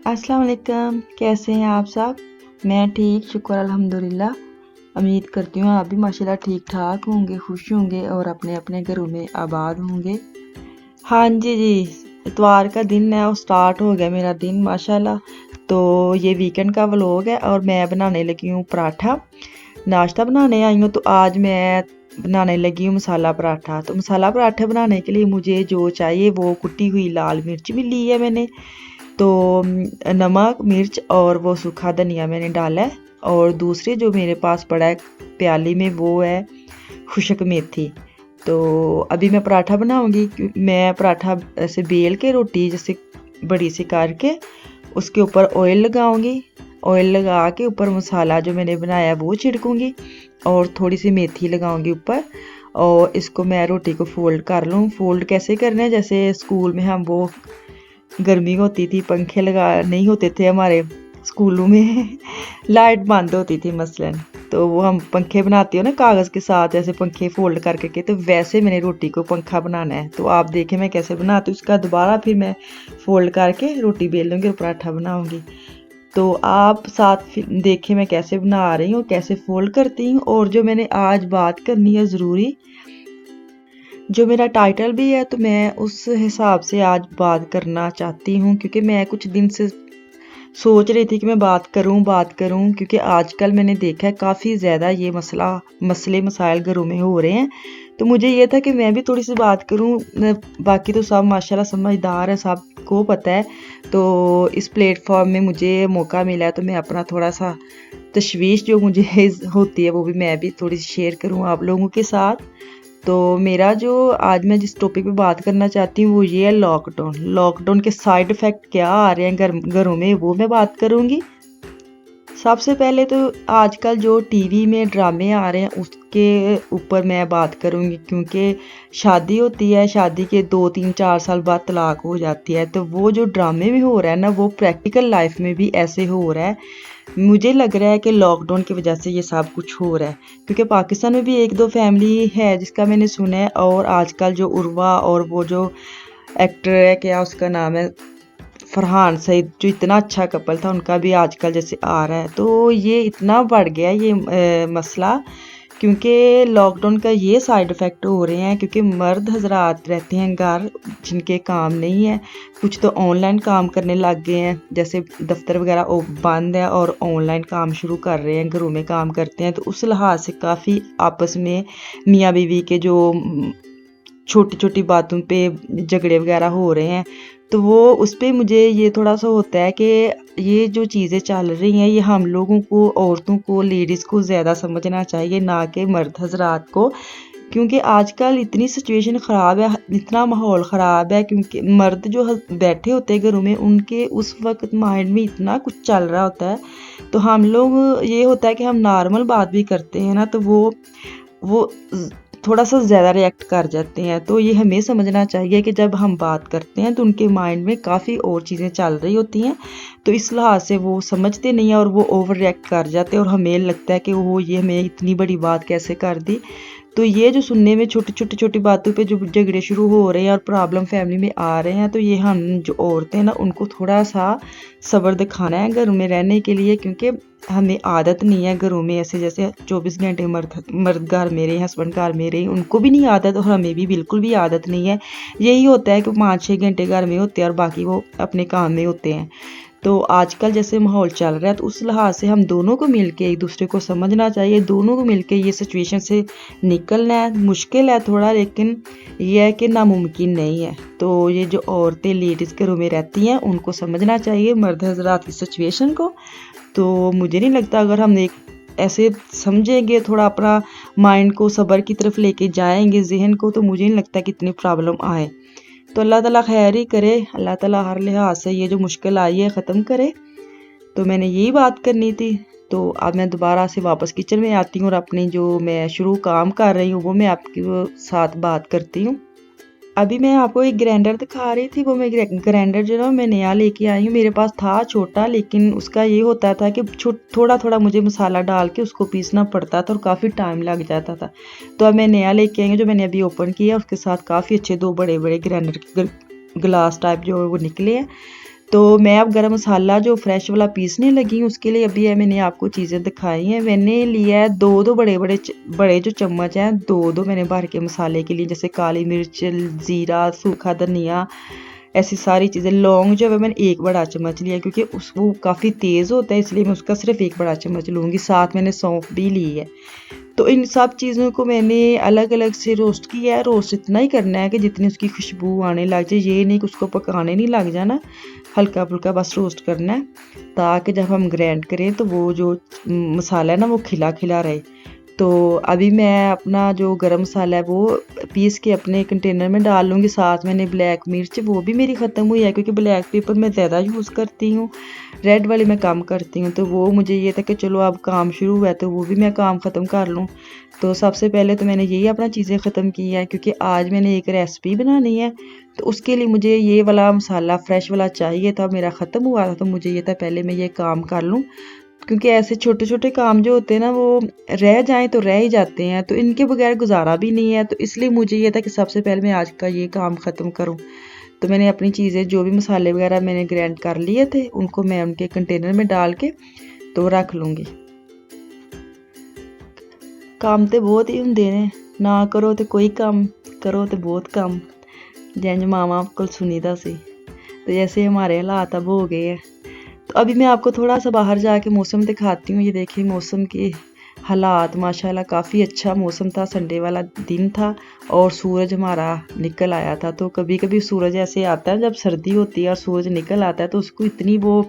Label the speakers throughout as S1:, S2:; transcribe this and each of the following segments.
S1: अस्सलाम वालेकुम, कैसे हैं आप सब। मैं ठीक, शुक्र अल्हम्दुलिल्लाह। उम्मीद करती हूँ आप भी माशाल्लाह ठीक ठाक होंगे, खुश होंगे और अपने अपने घरों में आबाद होंगे। हाँ जी जी, इतवार का दिन है और स्टार्ट हो गया मेरा दिन माशाल्लाह। तो ये वीकेंड का व्लॉग है और मैं बनाने लगी हूँ पराठा। नाश्ता बनाने आई हूँ तो आज मैं बनाने लगी हूँ मसाला पराठा। तो मसाला पराठा बनाने के लिए मुझे जो चाहिए वो कुटी हुई लाल मिर्च भी ली है मैंने। तो नमक मिर्च और वो सूखा धनिया मैंने डाला है। और दूसरे जो मेरे पास पड़ा है प्याली में वो है खुशक मेथी। तो अभी मैं पराठा बनाऊंगी। मैं पराठा ऐसे बेल के रोटी जैसे बड़ी सी करके उसके ऊपर ऑयल लगाऊंगी। ऑयल लगा के ऊपर मसाला जो मैंने बनाया वो छिड़कूंगी और थोड़ी सी मेथी लगाऊंगी ऊपर। और इसको मैं रोटी को फोल्ड कर लूँ। फोल्ड कैसे करना है, जैसे स्कूल में हम वो गर्मी होती थी पंखे लगा नहीं होते थे हमारे स्कूलों में लाइट बंद होती थी मसलन, तो वो हम पंखे बनाते हो ना कागज़ के साथ ऐसे पंखे फोल्ड करके के, तो वैसे मैंने रोटी को पंखा बनाना है। तो आप देखें मैं कैसे बनाती हूँ, उसका दोबारा फिर मैं फोल्ड करके रोटी बेल लूँगी और पराठा बनाऊँगी। तो आप साथ देखें मैं कैसे बना रही हूँ, कैसे फोल्ड करती हूँ। और जो मैंने आज बात करनी है ज़रूरी, जो मेरा टाइटल भी है, तो मैं उस हिसाब से आज बात करना चाहती हूँ क्योंकि मैं कुछ दिन से सोच रही थी कि मैं बात करूं क्योंकि आजकल मैंने देखा है काफ़ी ज़्यादा ये मसले मसाइल घरों में हो रहे हैं। तो मुझे ये था कि मैं भी थोड़ी सी बात करूं। बाकी तो सब माशाल्लाह समझदार है, सबको पता है। तो इस प्लेटफॉर्म में मुझे मौका मिला है तो मैं अपना थोड़ा सा तशवीश जो मुझे होती है वो भी मैं भी थोड़ी सी शेयर करूं आप लोगों के साथ। तो मेरा जो आज मैं जिस टॉपिक पे बात करना चाहती हूँ वो ये है लॉकडाउन। लॉकडाउन के साइड इफ़ेक्ट क्या आ रहे हैं घरों में वो मैं बात करूँगी। सबसे पहले तो आजकल जो टीवी में ड्रामे आ रहे हैं उसके ऊपर मैं बात करूँगी क्योंकि शादी होती है, शादी के 2 3 4 साल बाद तलाक हो जाती है। तो वो जो ड्रामे में हो रहा है ना वो प्रैक्टिकल लाइफ में भी ऐसे हो रहा है। मुझे लग रहा है कि लॉकडाउन की वजह से ये सब कुछ हो रहा है क्योंकि पाकिस्तान में भी एक दो फैमिली है जिसका मैंने सुना है। और आजकल जो उर्वा और वो जो एक्टर है क्या उसका नाम है फरहान सईद, जो इतना अच्छा कपल था उनका भी आजकल जैसे आ रहा है। तो ये इतना बढ़ गया ये मसला क्योंकि लॉकडाउन का ये साइड इफ़ेक्ट हो रहे हैं क्योंकि मर्द हजरात रहते हैं घर जिनके काम नहीं है। कुछ तो ऑनलाइन काम करने लग गए हैं, जैसे दफ्तर वगैरह बंद है और ऑनलाइन काम शुरू कर रहे हैं, घरों में काम करते हैं। तो उस लिहाज से काफ़ी आपस में मियाँ बीवी के जो छोटी छोटी बातों पे झगड़े वगैरह हो रहे हैं। तो वो उस पे मुझे ये थोड़ा सा होता है कि ये जो चीज़ें चल रही हैं ये हम लोगों को, औरतों को, लेडीज़ को ज़्यादा समझना चाहिए ना कि मर्द हजरात को। क्योंकि आजकल इतनी सिचुएशन ख़राब है, इतना माहौल ख़राब है क्योंकि मर्द जो बैठे होते हैं घरों में उनके उस वक्त माइंड में इतना कुछ चल रहा होता है। तो हम लोग ये होता है कि हम नॉर्मल बात भी करते हैं ना तो वो थोड़ा सा ज़्यादा रिएक्ट कर जाते हैं। तो ये हमें समझना चाहिए कि जब हम बात करते हैं तो उनके माइंड में काफ़ी और चीज़ें चल रही होती हैं। तो इस लिहाज से वो समझते नहीं हैं और वो ओवर रिएक्ट कर जाते हैं और हमें लगता है कि वो ये हमें इतनी बड़ी बात कैसे कर दी। तो ये जो सुनने में छोटी बातों पे जो झगड़े शुरू हो रहे हैं और प्रॉब्लम फैमिली में आ रहे हैं, तो ये हम जो औरतें हैं ना उनको थोड़ा सा सब्र दिखाना है घरों में रहने के लिए क्योंकि हमें आदत नहीं है घरों में ऐसे जैसे 24 घंटे मर्द घर में रहे, हस्बैंड घर में रहे, उनको भी नहीं आदत और हमें भी बिल्कुल भी आदत नहीं है। यही होता है कि 5 6 घंटे घर में होते हैं और बाकी वो अपने काम में होते हैं। तो आजकल जैसे माहौल चल रहा है तो उस लिहाज से हम दोनों को मिलके एक दूसरे को समझना चाहिए, दोनों को मिलके ये सिचुएशन से निकलना है। मुश्किल है थोड़ा लेकिन ये है कि नामुमकिन नहीं है। तो ये जो औरतें लेडीज़ घरों में रहती हैं उनको समझना चाहिए मर्द हजरात की सिचुएशन को। तो मुझे नहीं लगता अगर हम एक ऐसे समझेंगे थोड़ा अपना माइंड को सब्र की तरफ लेके जाएंगे जहन को, तो मुझे नहीं लगता कि इतनी प्रॉब्लम आए। तो अल्लाह ताला खैर ही करे, अल्लाह ताला हर लिहाज से ये जो मुश्किल आई है ख़त्म करे। तो मैंने यही बात करनी थी। तो अब मैं दोबारा से वापस किचन में आती हूँ और अपनी जो मैं शुरू काम कर रही हूँ वो मैं आपके साथ बात करती हूँ। अभी मैं आपको एक ग्राइंडर दिखा रही थी, वो मैं ग्राइंडर जो ना मैं नया लेके आई हूँ। मेरे पास था छोटा लेकिन उसका ये होता था कि थोड़ा थोड़ा मुझे मसाला डाल के उसको पीसना पड़ता था और काफ़ी टाइम लग जाता था। तो अब मैं नया लेके आई हूँ जो मैंने अभी ओपन किया, उसके साथ काफ़ी अच्छे 2 बड़े बड़े ग्राइंडर के गिलास टाइप जो वो निकले हैं। तो मैं अब गरम मसाला जो फ्रेश वाला पीसने लगी हूँ, उसके लिए अभी है मैंने आपको चीज़ें दिखाई हैं। मैंने लिया है दो दो बड़े जो चम्मच हैं, दो दो मैंने भर के मसाले के लिए, जैसे काली मिर्च, ज़ीरा, सूखा धनिया, ऐसी सारी चीज़ें। लौंग जो है मैंने एक बड़ा चम्मच लिया, क्योंकि उस वो काफ़ी तेज़ होता है, इसलिए मैं उसका सिर्फ एक बड़ा चम्मच लूँगी। साथ मैंने सौंफ भी ली है। तो इन सब चीज़ों को मैंने अलग अलग से रोस्ट किया है। रोस्ट इतना ही करना है कि जितनी उसकी खुशबू आने लग जाए, ये नहीं कि उसको पकाने नहीं लग जाना, हल्का फुल्का बस रोस्ट करना है, ताकि जब हम ग्राइंड करें तो वो जो मसाला है ना वो खिला खिला रहे। तो अभी मैं अपना जो गरम मसाला है वो पीस के अपने कंटेनर में डाल लूँगी। साथ मैंने ब्लैक मिर्च, वो भी मेरी ख़त्म हुई है, क्योंकि ब्लैक पेपर मैं ज़्यादा यूज़ करती हूँ, रेड वाली मैं कम करती हूँ। तो वो मुझे ये था कि चलो अब काम शुरू हुआ है तो वो भी मैं काम ख़त्म कर लूँ। तो सबसे पहले तो मैंने यही अपना चीज़ें ख़त्म की है, क्योंकि आज मैंने एक रेसिपी बनानी है, तो उसके लिए मुझे ये वाला मसाला फ्रेश वाला चाहिए था। मेरा ख़त्म हुआ था, तो मुझे ये था पहले मैं ये काम कर लूँ, क्योंकि ऐसे छोटे छोटे काम जो होते हैं ना वो रह जाएं तो रह ही जाते हैं, तो इनके बगैर गुजारा भी नहीं है। तो इसलिए मुझे ये था कि सबसे पहले मैं आज का ये काम ख़त्म करूं। तो मैंने अपनी चीज़ें जो भी मसाले वगैरह मैंने ग्राइंड कर लिए थे, उनको मैं उनके कंटेनर में डाल के तो रख लूँगी। काम तो बहुत ही होंगे ने, ना करो तो कोई काम, करो तो बहुत काम, जैसे मामा को सुनीदा सी। तो जैसे हमारे हालात अब हो गए हैं। तो अभी मैं आपको थोड़ा सा बाहर जाके मौसम दिखाती हूँ। ये देखिए मौसम के हालात, माशाल्लाह काफ़ी अच्छा मौसम था। संडे वाला दिन था और सूरज हमारा निकल आया था। तो कभी कभी सूरज ऐसे आता है, जब सर्दी होती है और सूरज निकल आता है, तो उसको इतनी वो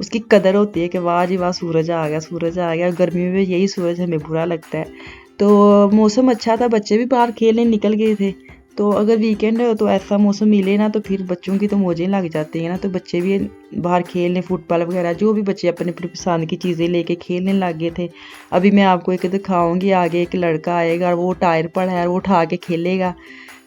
S1: उसकी कदर होती है कि वाह जी वाह, सूरज आ गया, सूरज आ गया। गर्मी में यही सूरज हमें बुरा लगता है। तो मौसम अच्छा था, बच्चे भी बाहर खेलने निकल गए थे। तो अगर वीकेंड हो तो ऐसा मौसम मिले ना, तो फिर बच्चों की तो मौजें लग जाती हैं ना। तो बच्चे भी बाहर खेलने, फुटबॉल वगैरह जो भी बच्चे अपनी अपनी पसंद की चीज़ें लेके खेलने लग गए थे। अभी मैं आपको एक दिखाऊंगी, आगे एक लड़का आएगा और वो टायर पड़ा है और वो उठा के खेलेगा।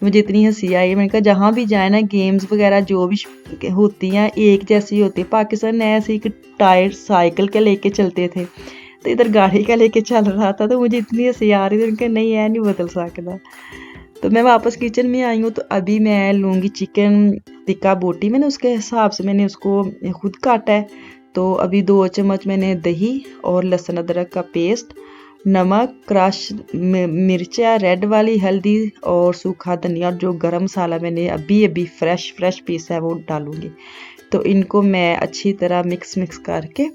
S1: मुझे इतनी हंसी आई। मैंने कहा जहाँ भी जाए ना, गेम्स वगैरह जो भी होती हैं एक जैसी होती है। पाकिस्तान में ऐसे एक टायर साइकिल के लेके चलते थे, तो इधर गाड़ी का लेके चल रहा था। तो मुझे इतनी हंसी आ रही थी, उनके नहीं है नहीं बदल सकता। तो मैं वापस किचन में आई हूँ। तो अभी मैं लूँगी चिकन टिक्का बोटी। मैंने उसके हिसाब से मैंने उसको खुद काटा है। तो अभी 2 चम्मच मैंने दही और लहसुन अदरक का पेस्ट, नमक, क्रश मिर्चा रेड वाली, हल्दी और सूखा धनिया, और जो गरम मसाला मैंने अभी अभी फ्रेश पीसा है वो डालूँगी। तो इनको मैं अच्छी तरह मिक्स करके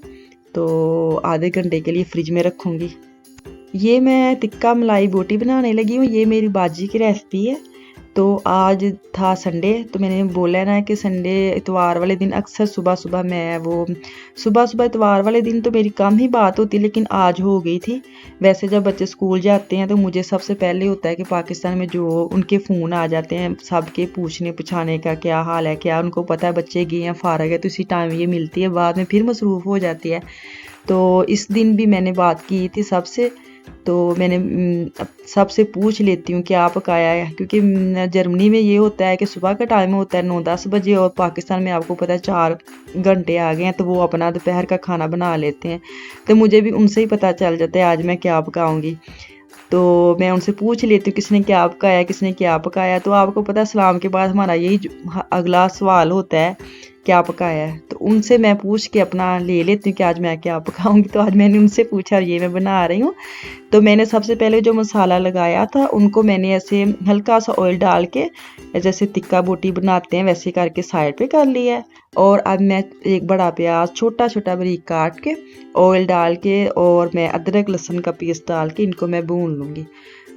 S1: तो आधे घंटे के लिए फ्रिज में रखूँगी। ये मैं टिक्का मलाई बोटी बनाने लगी हूँ। ये मेरी बाजी की रेसिपी है। तो आज था संडे, तो मैंने बोला है ना कि संडे इतवार वाले दिन अक्सर सुबह सुबह मैं वो सुबह सुबह इतवार वाले दिन तो मेरी कम ही बात होती, लेकिन आज हो गई थी। वैसे जब बच्चे स्कूल जाते हैं तो मुझे सबसे पहले होता है कि पाकिस्तान में जो उनके फ़ोन आ जाते हैं सबके पूछने पुछाने का, क्या हाल है, क्या उनको पता है बच्चे गए हैं, फ़ारग है, तो इसी टाइम ये मिलती है, बाद में फिर मसरूफ़ हो जाती है। तो इस दिन भी मैंने बात की थी सबसे। तो मैंने सबसे पूछ लेती हूँ क्या पकाया है, क्योंकि जर्मनी में ये होता है कि सुबह का टाइम होता है 9-10 बजे, और पाकिस्तान में आपको पता है 4 घंटे आ गए हैं, तो वो अपना दोपहर का खाना बना लेते हैं। तो मुझे भी उनसे ही पता चल जाता है आज मैं क्या पकाऊंगी। तो मैं उनसे पूछ लेती हूँ किसने क्या पकाया, किसने क्या पकाया। तो आपको पता है सलाम के बाद हमारा यही अगला सवाल होता है, क्या पकाया है। तो उनसे मैं पूछ के अपना ले लेती हूँ कि आज मैं क्या पकाऊंगी। तो आज मैंने उनसे पूछा और ये मैं बना रही हूँ। तो मैंने सबसे पहले जो मसाला लगाया था उनको मैंने ऐसे हल्का सा ऑयल डाल के, जैसे टिक्का बोटी बनाते हैं वैसे करके साइड पे कर लिया है। और अब मैं एक बड़ा प्याज छोटा छोटा बारीक काट के ऑयल डाल के, और मैं अदरक लहसुन का पेस्ट डाल के इनको मैं भून लूँगी।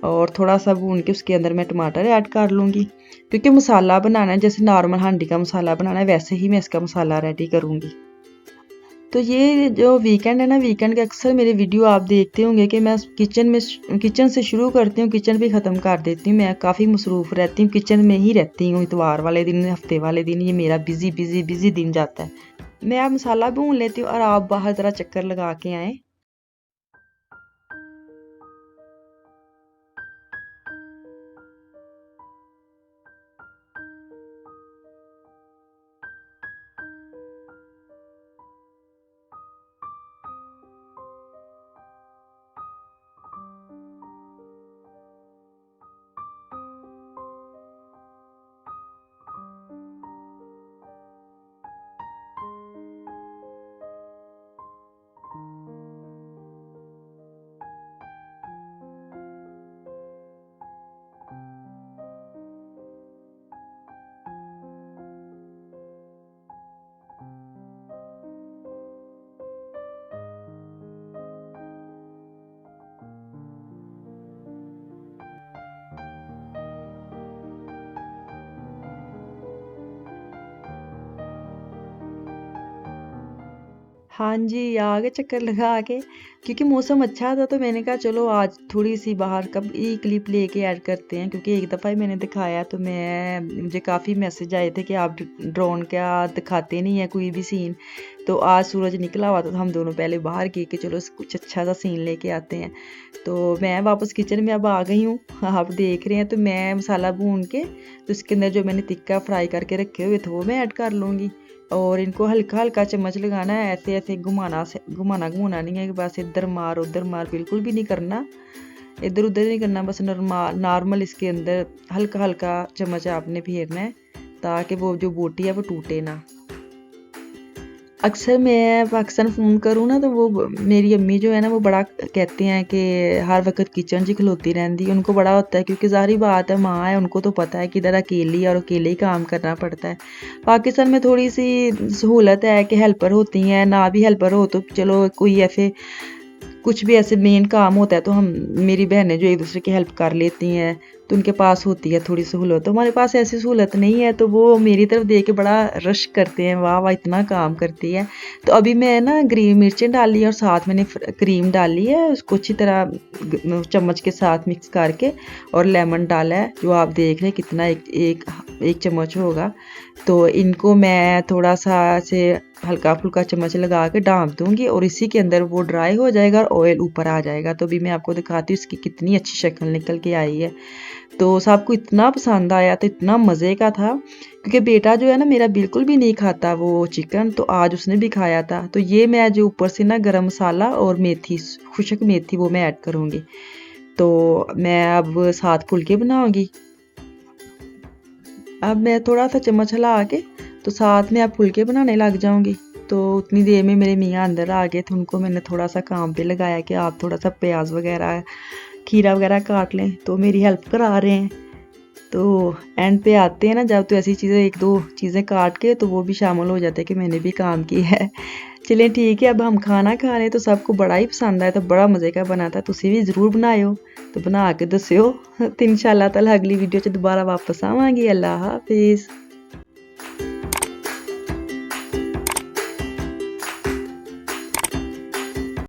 S1: और थोड़ा सा भून के उसके अंदर मैं टमाटर ऐड कर लूँगी, क्योंकि मसाला बनाना है जैसे नॉर्मल हांडी का मसाला बनाना है वैसे ही मैं इसका मसाला रेडी करूँगी। तो ये जो वीकेंड है ना, वीकेंड के अक्सर मेरे वीडियो आप देखते होंगे कि मैं किचन से शुरू करती हूँ, किचन भी ख़त्म कर देती हूँ। मैं काफ़ी मसरूफ़ रहती हूँ, किचन में ही रहती हूँ। इतवार वाले दिन, हफ्ते वाले दिन ये मेरा बिज़ी दिन जाता है। मैं अब मसाला भून लेती हूँ और आप बाहर ज़रा चक्कर लगा के आएँ। हाँ जी, आ गए चक्कर लगा के, क्योंकि मौसम अच्छा था तो मैंने कहा चलो आज थोड़ी सी बाहर कब ई क्लिप लेके ऐड करते हैं, क्योंकि एक दफ़ा ही मैंने दिखाया तो मुझे काफ़ी मैसेज आए थे कि आप ड्रोन का दिखाते नहीं है कोई भी सीन। तो आज सूरज निकला हुआ था तो हम दोनों पहले बाहर गए कि चलो कुछ अच्छा सा सीन लेके आते हैं। तो मैं वापस किचन में अब आ गई हूँ, आप देख रहे हैं। तो मैं मसाला भून के तो इसके अंदर जो मैंने टिक्का फ्राई करके रखे हुए थे वो मैं ऐड कर लूँगी, और इनको हल्का हल्का चम्मच लगाना है, ऐसे ऐसे घुमाना घुमाना नहीं है कि बस इधर मार उधर मार, बिल्कुल भी नहीं करना, इधर उधर नहीं करना, बस नॉर्मल इसके अंदर हल्का हल्का चम्मच आपने फेरना है ताकि वो जो बोटी है वो टूटे ना। अक्सर मैं पाकिस्तान फ़ोन करूँ ना तो वो मेरी अम्मी जो है ना वो बड़ा कहते हैं कि हर वक्त किचन 'च खलोती रहंदी, उनको बड़ा होता है, क्योंकि ज़ाहिर बात है माँ है, उनको तो पता है कि इधर अकेली है और अकेले ही काम करना पड़ता है। पाकिस्तान में थोड़ी सी सहूलत है कि हेल्पर होती हैं, ना भी हेल्पर हो तो चलो कोई ऐसे कुछ भी ऐसे मेन काम होता है तो हम मेरी बहनें जो एक दूसरे की हेल्प कर लेती हैं, तो उनके पास होती है थोड़ी सहूलत। तो हमारे पास ऐसी सहूलत नहीं है, तो वो मेरी तरफ देख के बड़ा रश करते हैं, वाह वाह इतना काम करती है। तो अभी मैं ना ग्रीन मिर्चें डाली और साथ मैंने क्रीम डाली है, उसको अच्छी तरह चम्मच के साथ मिक्स करके, और लेमन डाला है जो आप देख रहे हैं कितना, एक चम्मच होगा। तो इनको मैं थोड़ा सा ऐसे हल्का फुल्का चम्मच लगा के डांप दूंगी और इसी के अंदर वो ड्राई हो जाएगा और ऑयल ऊपर आ जाएगा। तो अभी मैं आपको दिखाती हूँ इसकी कितनी अच्छी शक्ल निकल के आई है। तो सबको इतना पसंद आया, तो इतना मज़े का था, क्योंकि बेटा जो है ना मेरा बिल्कुल भी नहीं खाता वो चिकन, तो आज उसने भी खाया था। तो ये मैं जो ऊपर से ना गरम मसाला और मेथी, खुशक मेथी, वो मैं ऐड करूँगी। तो मैं अब 7 फुलके बनाऊँगी। अब मैं थोड़ा सा चम्मच हिला के तो साथ में अब फुलके बनाने लग जाऊंगी। तो उतनी देर में मेरे मियाँ अंदर आ गए थे, उनको मैंने थोड़ा सा काम पे लगाया कि आप थोड़ा सा प्याज वगैरह खीरा वगैरह काट लें, तो मेरी हेल्प करा रहे हैं। तो एंड पे आते हैं ना जब, तो ऐसी चीज़ें एक दो चीज़ें काट के तो वो भी शामिल हो जाते हैं कि मैंने भी काम किया है। चलें ठीक है, अब हम खाना खा रहे हैं। तो सबको बड़ा ही पसंद आया, तो बड़ा मज़े का बना था, तुसी भी ज़रूर बनायो, तो बना के दस्यो। तो इंशाल्लाह ताला अगली वीडियो च दोबारा वापस आवांगी। अल्लाह हाफिज़।